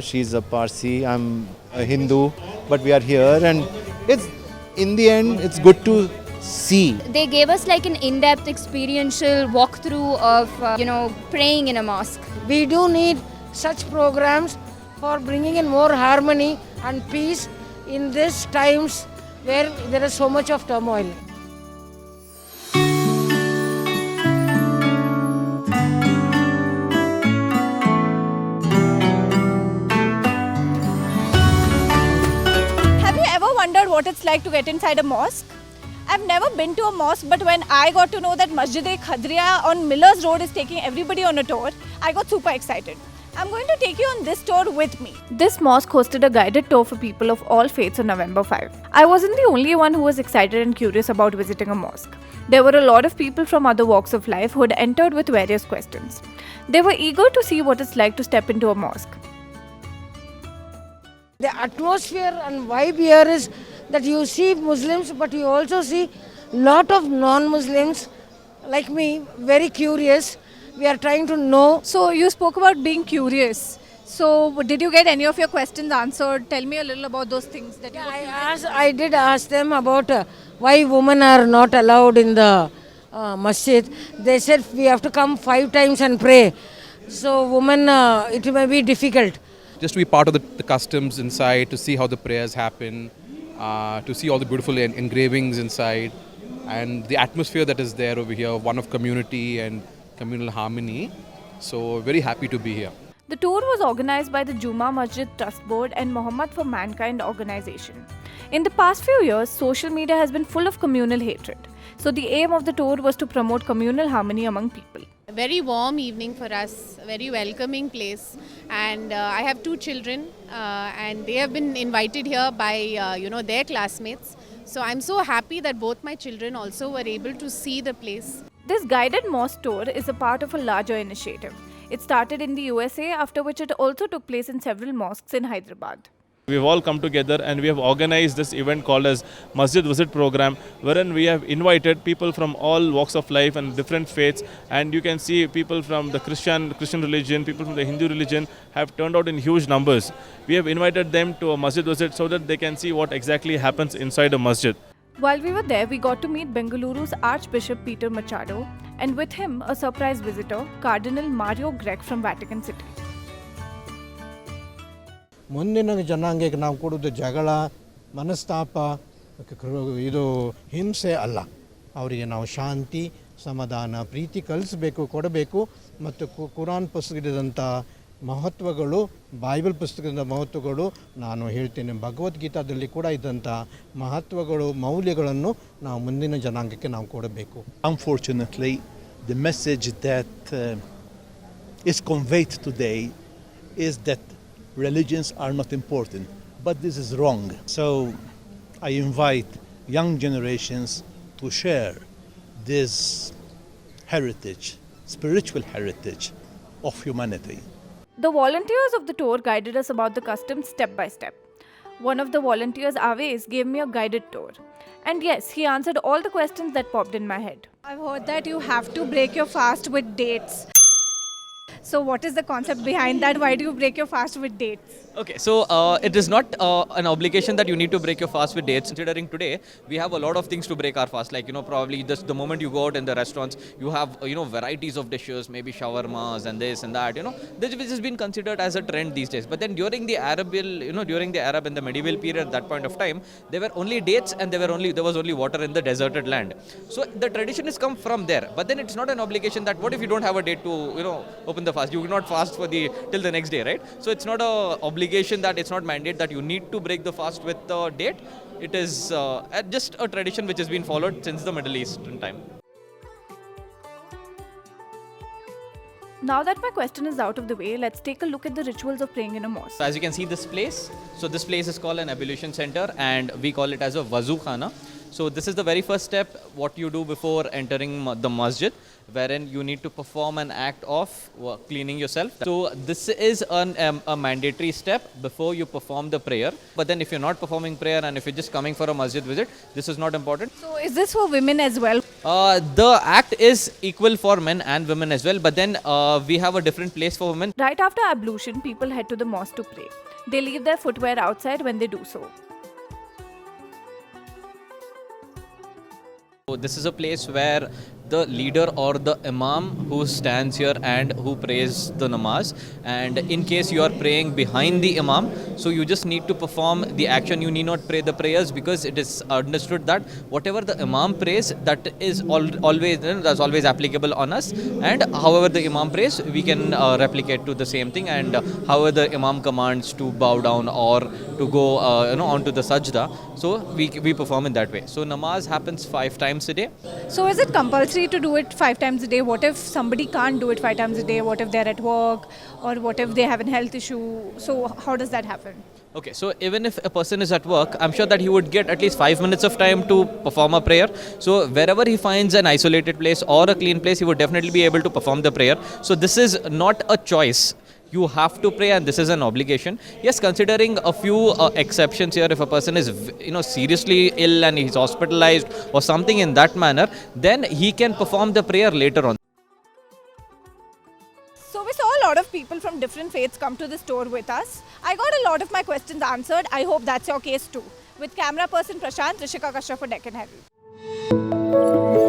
She's a Parsi, I'm a Hindu, but we are here, and it's in the end it's good to see. They gave us like an in-depth experiential walkthrough of praying in a mosque. We do need such programs for bringing in more harmony and peace in these times where there is so much of turmoil. Have you ever wondered what it's like to get inside a mosque? I've never been to a mosque, but when I got to know that Masjid-e-Khadria on Millers Road is taking everybody on a tour, I got super excited. I'm going to take you on this tour with me. This mosque hosted a guided tour for people of all faiths on November 5. I wasn't the only one who was excited and curious about visiting a mosque. There were a lot of people from other walks of life who had entered with various questions. They were eager to see what it's like to step into a mosque. The atmosphere and vibe here is that you see Muslims, but you also see lot of non-Muslims like me, very curious. We are trying to know. So you spoke about being curious. So did you get any of your questions answered? Tell me a little about those things that I did ask them about why women are not allowed in the masjid. They said we have to come 5 times and pray. So women, it may be difficult. Just to be part of the customs inside, to see how the prayers happen, to see all the beautiful engravings inside, and the atmosphere that is there over here, one of community and communal harmony. So very happy to be here. The tour was organized by the Juma Masjid Trust Board and Muhammad for Mankind organization. In the past few years, social media has been full of communal hatred. So the aim of the tour was to promote communal harmony among people. A very warm evening for us, a very welcoming place, and I have 2 children and they have been invited here by their classmates. So I'm so happy that both my children also were able to see the place. This guided mosque tour is a part of a larger initiative. It started in the USA, after which it also took place in several mosques in Hyderabad. We've all come together and we have organized this event called as Masjid Visit Program, wherein we have invited people from all walks of life and different faiths, and you can see people from the Christian religion, people from the Hindu religion have turned out in huge numbers. We have invited them to a masjid visit so that they can see what exactly happens inside a masjid. While we were there, we got to meet Bengaluru's Archbishop Peter Machado, and with him a surprise visitor, Cardinal Mario Grech from Vatican City. ಮುಂದಿನ ಜನಾಂಗಕ್ಕೆ ನಾವು ಕೊಡೋದು ಜಗಳ ಮನಸ್ತಾಪ ಇದು ಹಿಂಸೆ ಅಲ್ಲ. ಅವರಿಗೆ ನಾವು ಶಾಂತಿ ಸಮಾಧಾನ ಪ್ರೀತಿ ಕಲಿಸಬೇಕು ಕೊಡಬೇಕು. ಮತ್ತು ಕುರಾನ್ ಪುಸ್ತಕದಂಥ ಮಹತ್ವಗಳು ಬೈಬಲ್ ಪುಸ್ತಕದ ಮಹತ್ವಗಳು ನಾನು ಹೇಳ್ತೇನೆ ಭಗವದ್ಗೀತಾದಲ್ಲಿ ಕೂಡ ಇದ್ದಂಥ ಮಹತ್ವಗಳು ಮೌಲ್ಯಗಳನ್ನು ನಾವು ಮುಂದಿನ ಜನಾಂಗಕ್ಕೆ ನಾವು ಕೊಡಬೇಕು. Unfortunately, the message that is conveyed today is that religions are not important, but this is wrong. So I invite young generations to share this heritage, spiritual heritage of humanity. The volunteers of the tour guided us about the customs step by step. One of the volunteers, Aves, gave me a guided tour. And yes, he answered all the questions that popped in my head. I've heard that you have to break your fast with dates. So what is the concept behind that? Why do you break your fast with dates? Okay, so it is not an obligation that you need to break your fast with dates. Considering today, we have a lot of things to break our fast. Like, probably just the moment you go out in the restaurants, you have, varieties of dishes, maybe shawarmas and this and that, this which has been considered as a trend these days. But then during the Arab and the medieval period, at that point of time, there were only dates and there was only water in the deserted land. So the tradition has come from there. But then it's not an obligation that what if you don't have a date to, open the fast? You cannot fast till the next day, right? So it's not a obligation that it's not mandate that you need to break the fast with the date. It is just a tradition which has been followed since the Middle Eastern time. Now that my question is out of the way, let's take a look at the rituals of praying in a mosque. So as you can see this place, so this place is called an ablution center and we call it as a wazu khana. So this is the very first step, what you do before entering the masjid, wherein you need to perform an act of cleaning yourself. So this is a mandatory step before you perform the prayer. But then if you're not performing prayer and if you're just coming for a masjid visit, this is not important. So is this for women as well? The act is equal for men and women as well, but then we have a different place for women. Right after ablution, people head to the mosque to pray. They leave their footwear outside when they do so. So this is a place where the leader or the imam who stands here and who prays the namaz, and in case you are praying behind the imam, so you just need to perform the action. You need not pray the prayers, because it is understood that whatever the imam prays, that is always, that's always applicable on us, and however the imam prays, we can replicate to the same thing, and however the imam commands to bow down or to go onto the sajda, so we perform in that way. So namaz happens 5 times a day. So is it compulsory to do it 5 times a day? What if somebody can't do it 5 times a day? What if they're at work, or what if they have a health issue? So how does that happen? Okay, so even if a person is at work, I'm sure that he would get at least 5 minutes of time to perform a prayer. So wherever he finds an isolated place or a clean place, he would definitely be able to perform the prayer. So this is not a choice. You have to pray, and this is an obligation. Yes, considering a few exceptions here, if a person is seriously ill and he's hospitalized or something in that manner, then he can perform the prayer later on. So we saw a lot of people from different faiths come to the store with us. I got a lot of my questions answered. I hope that's your case too. With camera person Prashant, Rishika Kashyap for Deccan Herald.